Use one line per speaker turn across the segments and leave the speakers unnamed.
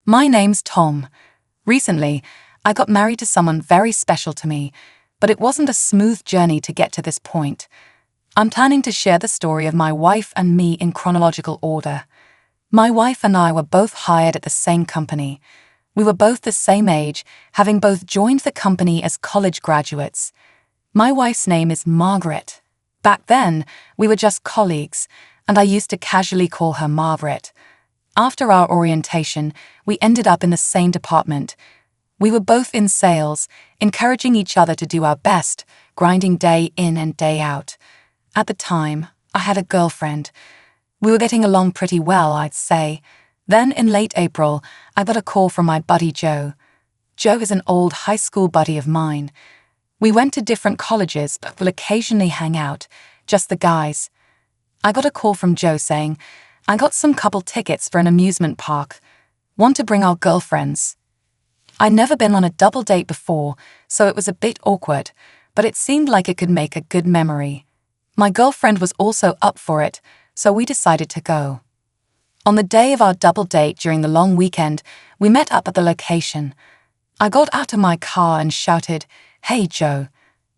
My name's Tom. Recently, I got married to someone very special to me, but it wasn't a smooth journey to get to this point. I'm planning to share the story of my wife and me in chronological order. My wife and I were both hired at the same company. We were both the same age, having both joined the company as college graduates. My wife's name is Margaret. Back then, we were just colleagues, and I used to casually call her Margaret. After our orientation, we ended up in the same department. We were both in sales, encouraging each other to do our best, grinding day in and day out. At the time, I had a girlfriend. We were getting along pretty well, I'd say. Then, in late April, I got a call from my buddy Joe. Joe is an old high school buddy of mine. We went to different colleges, but will occasionally hang out, just the guys. I got a call from Joe saying, "I got some couple tickets for an amusement park. Want to bring our girlfriends?" I'd never been on a double date before, so it was a bit awkward, but it seemed like it could make a good memory. My girlfriend was also up for it, so we decided to go. On the day of our double date during the long weekend, we met up at the location. I got out of my car and shouted, "Hey, Joe."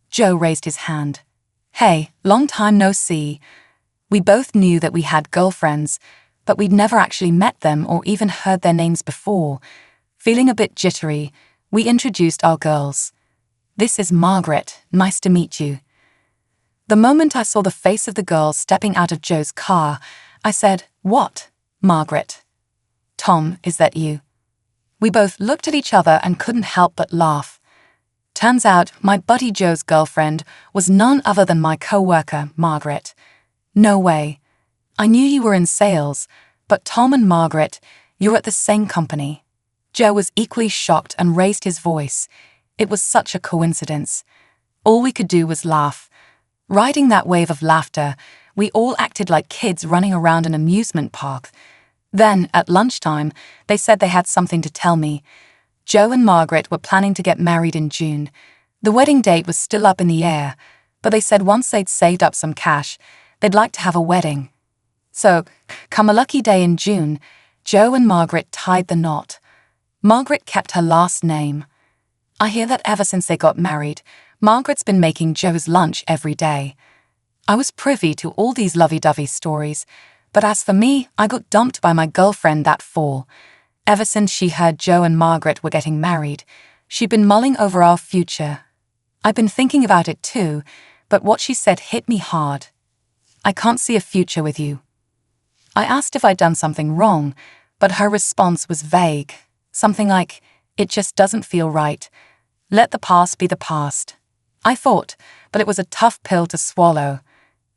Joe raised his hand. "Hey, long time no see." We both knew that we had girlfriends, but we'd never actually met them or even heard their names before. Feeling a bit jittery, we introduced our girls. "This is Margaret, nice to meet you." The moment I saw the face of the girl stepping out of Joe's car, I said, "What, Margaret?" "Tom, is that you?" We both looked at each other and couldn't help but laugh. Turns out my buddy Joe's girlfriend was none other than my co-worker, Margaret. No way. I knew you were in sales, but Tom and Margaret, you're at the same company. Joe was equally shocked and raised his voice. It was such a coincidence. All we could do was laugh. Riding that wave of laughter, we all acted like kids running around an amusement park. Then, at lunchtime, they said they had something to tell me. Joe and Margaret were planning to get married in June. The wedding date was still up in the air, but they said once they'd saved up some cash, they'd like to have a wedding. So, come a lucky day in June, Joe and Margaret tied the knot. Margaret kept her last name. I hear that ever since they got married, Margaret's been making Joe's lunch every day. I was privy to all these lovey-dovey stories, but as for me, I got dumped by my girlfriend that fall. Ever since she heard Joe and Margaret were getting married, she'd been mulling over our future. I've been thinking about it too, but what she said hit me hard. "I can't see a future with you." I asked if I'd done something wrong, but her response was vague. Something like, "It just doesn't feel right. Let the past be the past." I thought, but it was a tough pill to swallow.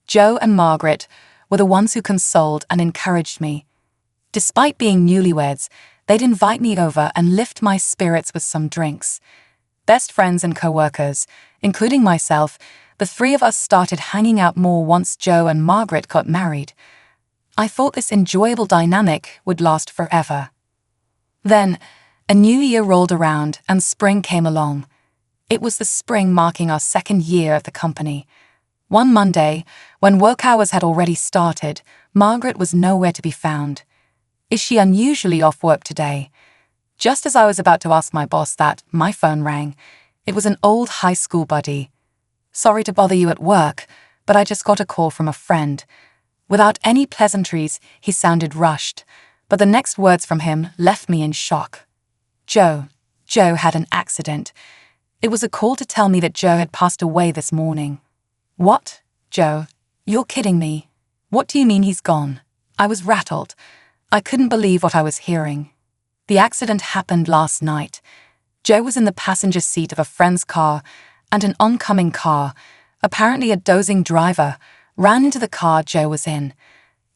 Joe and Margaret were the ones who consoled and encouraged me. Despite being newlyweds, they'd invite me over and lift my spirits with some drinks. Best friends and co-workers, including myself, the three of us started hanging out more once Joe and Margaret got married. I thought this enjoyable dynamic would last forever. Then, a new year rolled around and spring came along. It was the spring marking our second year at the company. One Monday, when work hours had already started, Margaret was nowhere to be found. Is she unusually off work today? Just as I was about to ask my boss that, my phone rang. It was an old high school buddy. "Sorry to bother you at work, but I just got a call from a friend." Without any pleasantries, he sounded rushed, but the next words from him left me in shock. Joe had an accident. It was a call to tell me that Joe had passed away this morning. "What, Joe? You're kidding me. What do you mean he's gone?" I was rattled. I couldn't believe what I was hearing. The accident happened last night. Joe was in the passenger seat of a friend's car, and an oncoming car, apparently a dozing driver, ran into the car Joe was in.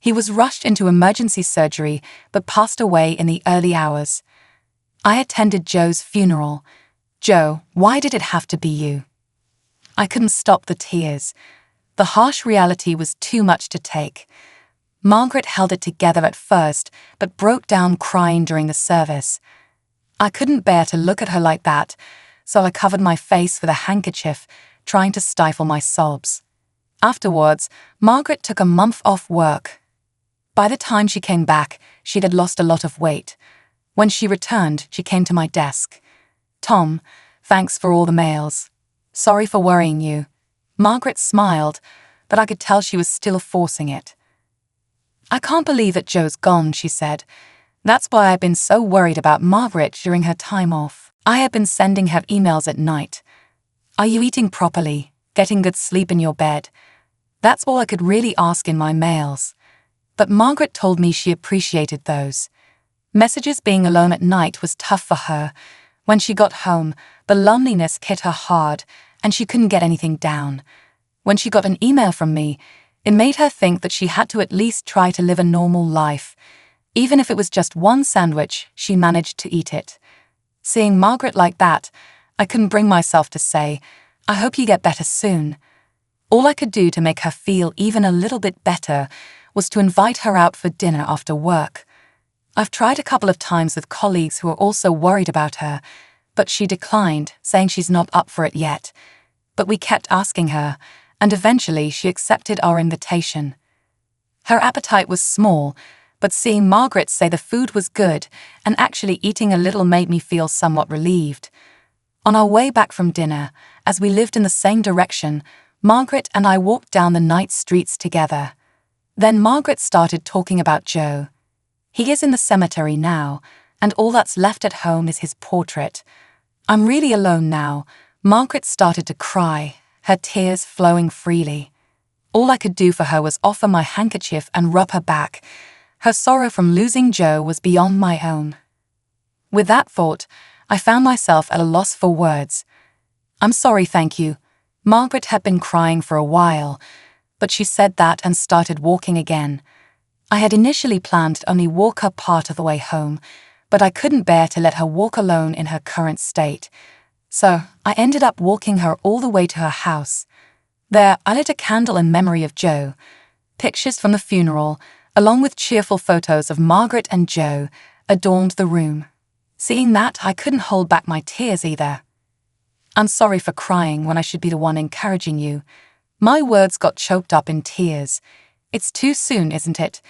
He was rushed into emergency surgery but passed away in the early hours. I attended Joe's funeral. "Joe, why did it have to be you?" I couldn't stop the tears. The harsh reality was too much to take. Margaret held it together at first, but broke down crying during the service. I couldn't bear to look at her like that, so I covered my face with a handkerchief, trying to stifle my sobs. Afterwards, Margaret took a month off work. By the time she came back, she had lost a lot of weight. When she returned, she came to my desk. "Tom, thanks for all the mails. Sorry for worrying you." Margaret smiled, but I could tell she was still forcing it. "I can't believe that Joe's gone," she said. "That's why I've been so worried about Margaret during her time off. I have been sending her emails at night. Are you eating properly? Getting good sleep in your bed?" That's all I could really ask in my mails. But Margaret told me she appreciated those. Messages being alone at night was tough for her. When she got home, the loneliness hit her hard, and she couldn't get anything down. When she got an email from me, it made her think that she had to at least try to live a normal life. Even if it was just one sandwich, she managed to eat it. Seeing Margaret like that, I couldn't bring myself to say, "I hope you get better soon." All I could do to make her feel even a little bit better was to invite her out for dinner after work. I've tried a couple of times with colleagues who are also worried about her, but she declined, saying she's not up for it yet. But we kept asking her, and eventually she accepted our invitation. Her appetite was small, but seeing Margaret say the food was good and actually eating a little made me feel somewhat relieved. On our way back from dinner, as we lived in the same direction, Margaret and I walked down the night streets together. Then Margaret started talking about Joe. "He is in the cemetery now, and all that's left at home is his portrait. I'm really alone now." Margaret started to cry, her tears flowing freely. All I could do for her was offer my handkerchief and rub her back. Her sorrow from losing Joe was beyond my own. With that thought, I found myself at a loss for words. "I'm sorry, thank you." Margaret had been crying for a while, but she said that and started walking again. I had initially planned to only walk her part of the way home, but I couldn't bear to let her walk alone in her current state. So I ended up walking her all the way to her house. There, I lit a candle in memory of Joe. Pictures from the funeral, along with cheerful photos of Margaret and Joe, adorned the room. Seeing that, I couldn't hold back my tears either. "I'm sorry for crying when I should be the one encouraging you." My words got choked up in tears. "It's too soon, isn't it?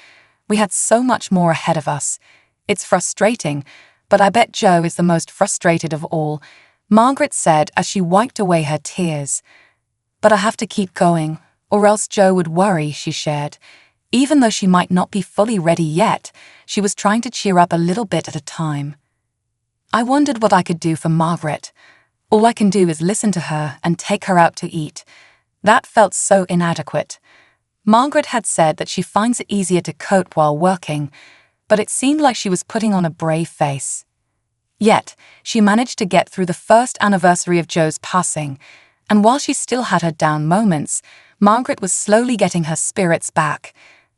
We had so much more ahead of us. It's frustrating, but I bet Joe is the most frustrated of all," Margaret said as she wiped away her tears. "But I have to keep going, or else Joe would worry," she shared. Even though she might not be fully ready yet, she was trying to cheer up a little bit at a time. I wondered what I could do for Margaret. All I can do is listen to her and take her out to eat. That felt so inadequate. Margaret had said that she finds it easier to cope while working, but it seemed like she was putting on a brave face. Yet, she managed to get through the first anniversary of Joe's passing, and while she still had her down moments, Margaret was slowly getting her spirits back.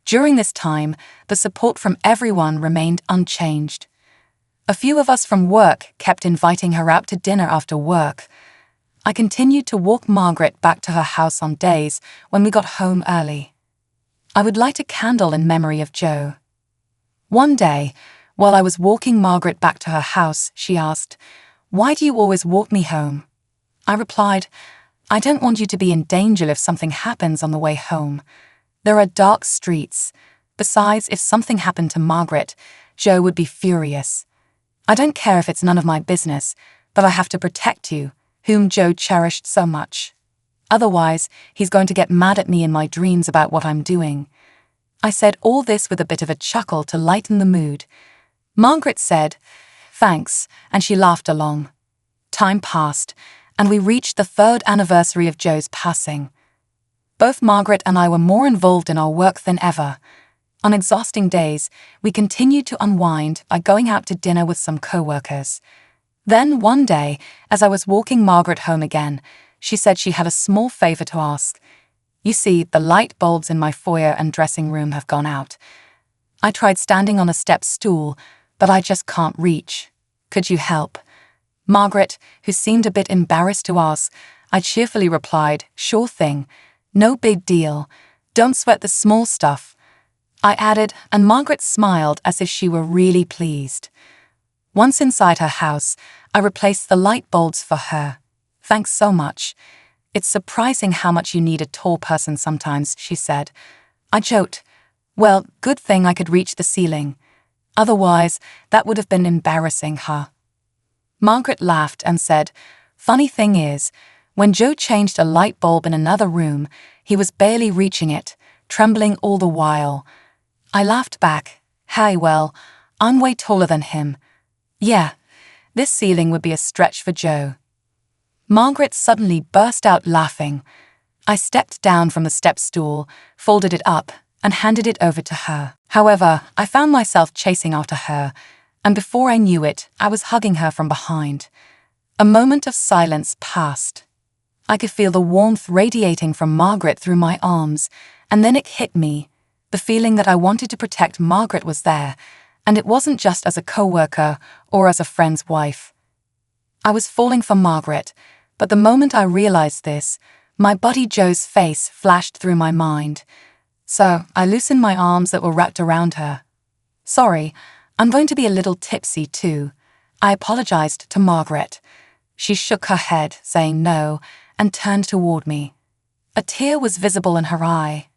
During this time, the support from everyone remained unchanged. A few of us from work kept inviting her out to dinner after work. I continued to walk Margaret back to her house on days when we got home early. I would light a candle in memory of Joe. One day, while I was walking Margaret back to her house, she asked, "Why do you always walk me home?" I replied, "I don't want you to be in danger if something happens on the way home. There are dark streets. Besides, if something happened to Margaret, Joe would be furious. I don't care if it's none of my business, but I have to protect you, whom Joe cherished so much. Otherwise, he's going to get mad at me in my dreams about what I'm doing." I said all this with a bit of a chuckle to lighten the mood. Margaret said, "Thanks," and she laughed along. Time passed, and we reached the 3rd anniversary of Joe's passing. Both Margaret and I were more involved in our work than ever. On exhausting days, we continued to unwind by going out to dinner with some co-workers. Then one day, as I was walking Margaret home again, she said she had a small favor to ask. "You see, the light bulbs in my foyer and dressing room have gone out. I tried standing on a step stool, but I just can't reach. Could you help?" Margaret, who seemed a bit embarrassed to ask, I cheerfully replied, "Sure thing. No big deal. Don't sweat the small stuff," I added, and Margaret smiled as if she were really pleased. Once inside her house, I replaced the light bulbs for her. "Thanks so much. It's surprising how much you need a tall person sometimes," she said. I joked, "Well, good thing I could reach the ceiling." Otherwise, that would have been embarrassing her. Margaret laughed and said, "Funny thing is, when Joe changed a light bulb in another room, he was barely reaching it, trembling all the while." I laughed back, "Hey, well, I'm way taller than him. Yeah, this ceiling would be a stretch for Joe." Margaret suddenly burst out laughing. I stepped down from the step stool, folded it up, and handed it over to her. However, I found myself chasing after her, and before I knew it, I was hugging her from behind. A moment of silence passed. I could feel the warmth radiating from Margaret through my arms, and then it hit me. The feeling that I wanted to protect Margaret was there, and it wasn't just as a co-worker or as a friend's wife. I was falling for Margaret, but the moment I realized this, my buddy Joe's face flashed through my mind. So I loosened my arms that were wrapped around her. "Sorry, I'm going to be a little tipsy too," I apologized to Margaret. She shook her head, saying no, and turned toward me. A tear was visible in her eye.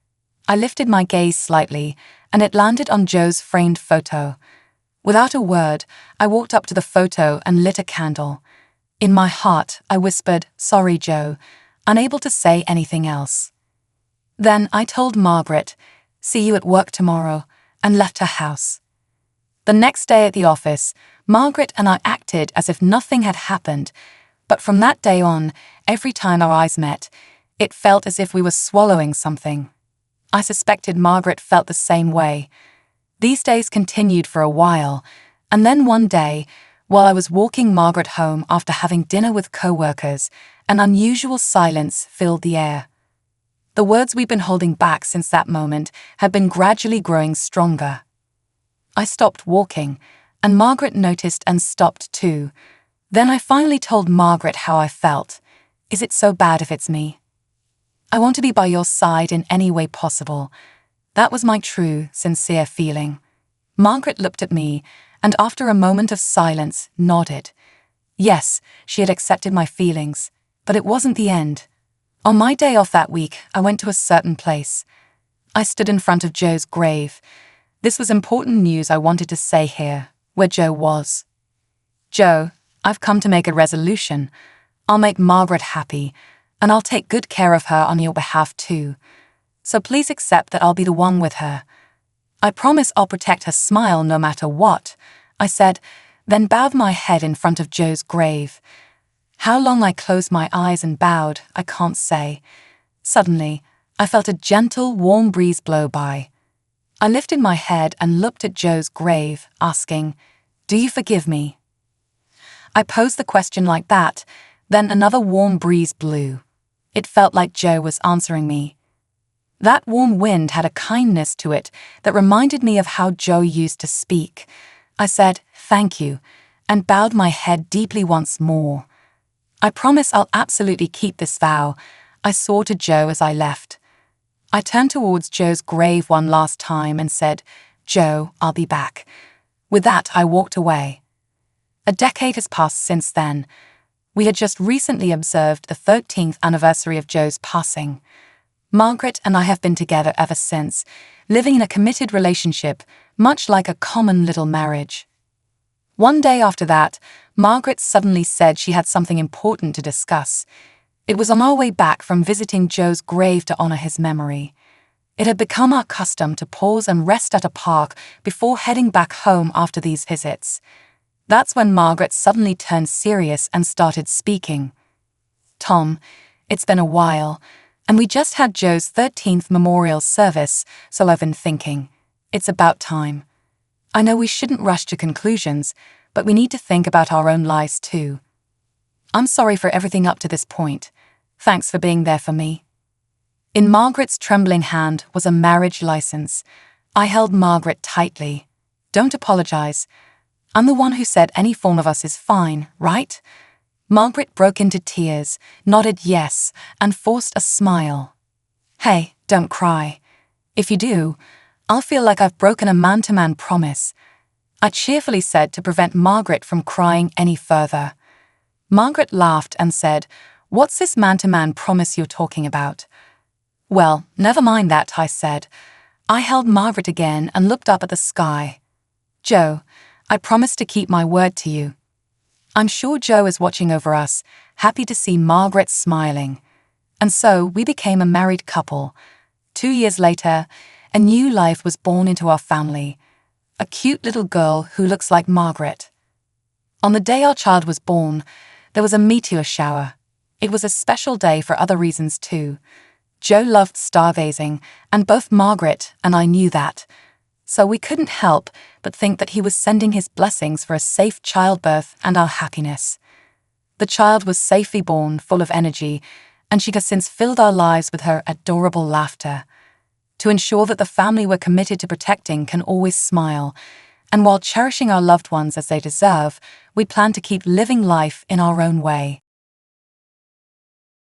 I lifted my gaze slightly, and it landed on Joe's framed photo. Without a word, I walked up to the photo and lit a candle. In my heart, I whispered, "Sorry, Joe," unable to say anything else. Then I told Margaret, "See you at work tomorrow," and left her house. The next day at the office, Margaret and I acted as if nothing had happened, but from that day on, every time our eyes met, it felt as if we were swallowing something. I suspected Margaret felt the same way. These days continued for a while, and then one day, while I was walking Margaret home after having dinner with co-workers, an unusual silence filled the air. The words we'd been holding back since that moment had been gradually growing stronger. I stopped walking, and Margaret noticed and stopped too. Then I finally told Margaret how I felt. "Is it so bad if it's me? I want to be by your side in any way possible." That was my true, sincere feeling. Margaret looked at me, and after a moment of silence, nodded. Yes, she had accepted my feelings, but it wasn't the end. On my day off that week, I went to a certain place. I stood in front of Joe's grave. This was important news I wanted to say here, where Joe was. "Joe, I've come to make a resolution. I'll make Margaret happy, and I'll take good care of her on your behalf too. So please accept that I'll be the one with her. I promise I'll protect her smile no matter what," I said, then bowed my head in front of Joe's grave. How long I closed my eyes and bowed, I can't say. Suddenly, I felt a gentle, warm breeze blow by. I lifted my head and looked at Joe's grave, asking, "Do you forgive me?" I posed the question like that, then another warm breeze blew. It felt like Joe was answering me. That warm wind had a kindness to it that reminded me of how Joe used to speak. I said, "Thank you," and bowed my head deeply once more. "I promise I'll absolutely keep this vow," I swore to Joe as I left. I turned towards Joe's grave one last time and said, "Joe, I'll be back." With that, I walked away. A decade has passed since then. We had just recently observed the 13th anniversary of Joe's passing. Margaret and I have been together ever since, living in a committed relationship, much like a common little marriage. One day after that, Margaret suddenly said she had something important to discuss. It was on our way back from visiting Joe's grave to honor his memory. It had become our custom to pause and rest at a park before heading back home after these visits. That's when Margaret suddenly turned serious and started speaking. "Tom, it's been a while, and we just had Joe's 13th memorial service, so I've been thinking, it's about time. I know we shouldn't rush to conclusions, but we need to think about our own lives too. I'm sorry for everything up to this point. Thanks for being there for me." In Margaret's trembling hand was a marriage license. I held Margaret tightly. "Don't apologize. I'm the one who said any form of us is fine, right?" Margaret broke into tears, nodded yes, and forced a smile. "Hey, don't cry. If you do, I'll feel like I've broken a man-to-man promise," I cheerfully said to prevent Margaret from crying any further. Margaret laughed and said, "What's this man-to-man promise you're talking about?" "Well, never mind that," I said. I held Margaret again and looked up at the sky. Joe, I promise to keep my word to you. I'm sure Joe is watching over us, happy to see Margaret smiling. And so we became a married couple. 2 years later, a new life was born into our family. A cute little girl who looks like Margaret. On the day our child was born, there was a meteor shower. It was a special day for other reasons too. Joe loved stargazing, and both Margaret and I knew that. So we couldn't help but think that he was sending his blessings for a safe childbirth and our happiness. The child was safely born, full of energy, and she has since filled our lives with her adorable laughter. To ensure that the family we're committed to protecting can always smile, and while cherishing our loved ones as they deserve, we plan to keep living life in our own way.